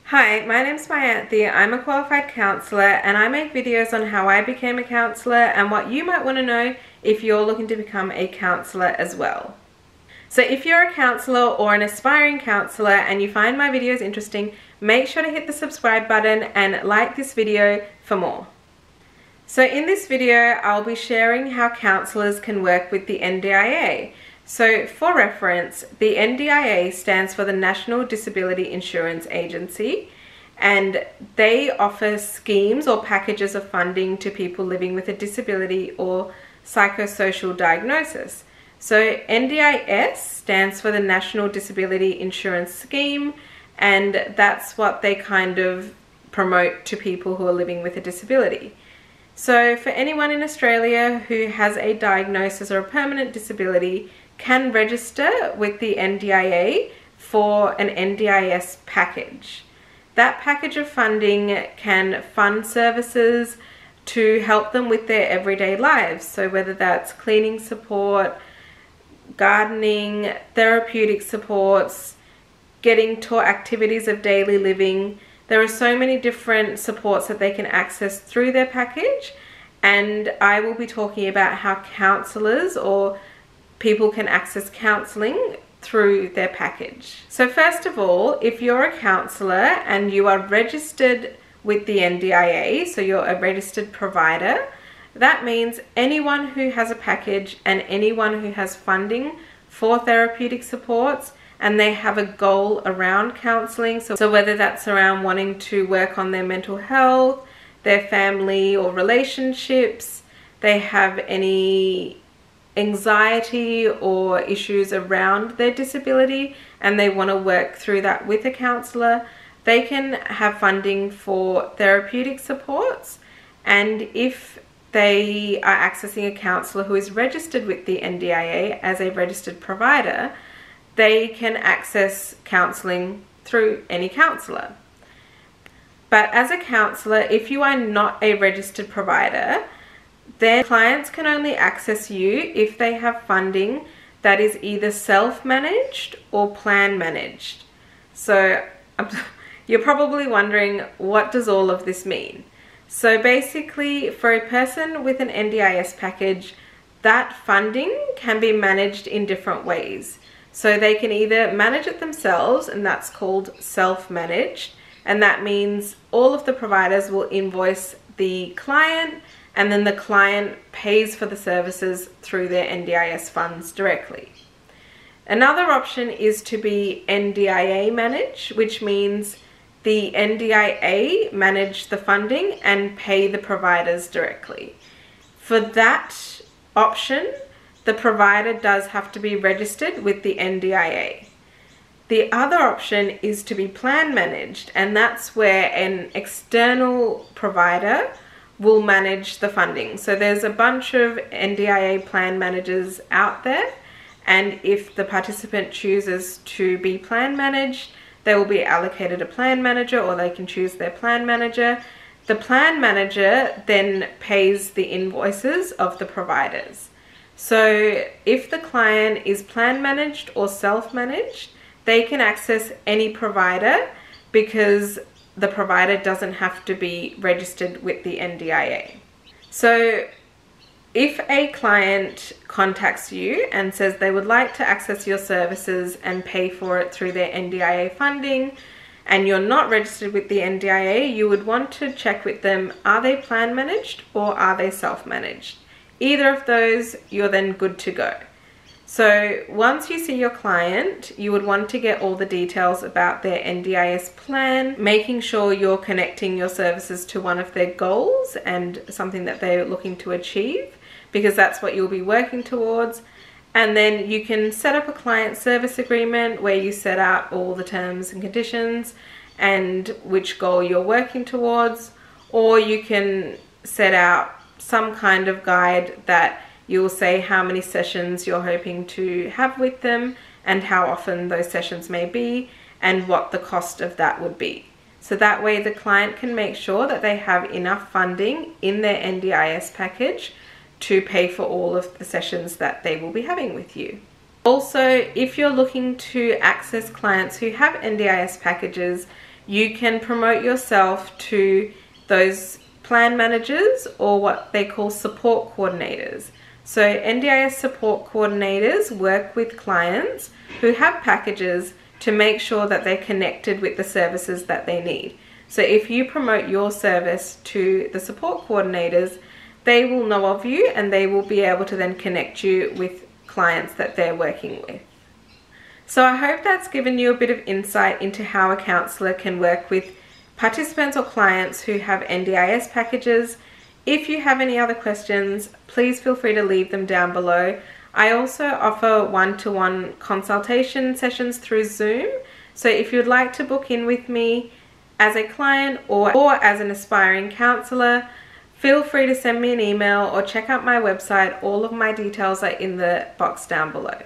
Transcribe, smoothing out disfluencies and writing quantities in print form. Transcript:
Hi, my name's Mayanthi. I'm a qualified counsellor and I make videos on how I became a counsellor and what you might want to know if you're looking to become a counsellor as well. So if you're a counsellor or an aspiring counsellor and you find my videos interesting, make sure to hit the subscribe button and like this video for more. So in this video, I'll be sharing how counsellors can work with the NDIA. So for reference, the NDIA stands for the National Disability Insurance Agency, and they offer schemes or packages of funding to people living with a disability or psychosocial diagnosis. So NDIS stands for the National Disability Insurance Scheme, and that's what they kind of promote to people who are living with a disability. So for anyone in Australia who has a diagnosis or a permanent disability, can register with the NDIA for an NDIS package. That package of funding can fund services to help them with their everyday lives. So whether that's cleaning support, gardening, therapeutic supports, getting taught activities of daily living. There are so many different supports that they can access through their package, and I will be talking about how counsellors or people can access counselling through their package. So first of all, if you're a counsellor and you are registered with the NDIA, so you're a registered provider, that means anyone who has a package and anyone who has funding for therapeutic supports and they have a goal around counselling, so whether that's around wanting to work on their mental health, their family or relationships, they have any anxiety or issues around their disability and they want to work through that with a counsellor, they can have funding for therapeutic supports. And if they are accessing a counsellor who is registered with the NDIA as a registered provider, they can access counselling through any counsellor. But as a counsellor, if you are not a registered provider, then clients can only access you if they have funding that is either self-managed or plan-managed. So you're probably wondering, what does all of this mean? So basically, for a person with an NDIS package, that funding can be managed in different ways. So they can either manage it themselves, and that's called self-managed, and that means all of the providers will invoice the client and then the client pays for the services through their NDIS funds directly. Another option is to be NDIA managed, which means the NDIA manage the funding and pay the providers directly. For that option, the provider does have to be registered with the NDIA. The other option is to be plan managed, and that's where an external provider will manage the funding. So there's a bunch of NDIA plan managers out there, and if the participant chooses to be plan managed, they will be allocated a plan manager, or they can choose their plan manager. The plan manager then pays the invoices of the providers. So if the client is plan managed or self-managed, they can access any provider because the provider doesn't have to be registered with the NDIA. So if a client contacts you and says they would like to access your services and pay for it through their NDIA funding, and you're not registered with the NDIA, you would want to check with them, are they plan managed or are they self-managed? Either of those, you're then good to go. So once you see your client, you would want to get all the details about their NDIS plan, making sure you're connecting your services to one of their goals and something that they're looking to achieve, because that's what you'll be working towards. And then you can set up a client service agreement where you set out all the terms and conditions and which goal you're working towards, or you can set out some kind of guide that you'll say how many sessions you're hoping to have with them and how often those sessions may be and what the cost of that would be. So that way the client can make sure that they have enough funding in their NDIS package to pay for all of the sessions that they will be having with you. Also, if you're looking to access clients who have NDIS packages, you can promote yourself to those plan managers, or what they call support coordinators. So NDIS support coordinators work with clients who have packages to make sure that they're connected with the services that they need. So if you promote your service to the support coordinators, they will know of you and they will be able to then connect you with clients that they're working with. So I hope that's given you a bit of insight into how a counsellor can work with participants or clients who have NDIS packages. If you have any other questions, please feel free to leave them down below. I also offer one-to-one consultation sessions through Zoom. So if you'd like to book in with me as a client or as an aspiring counsellor, feel free to send me an email or check out my website. All of my details are in the box down below.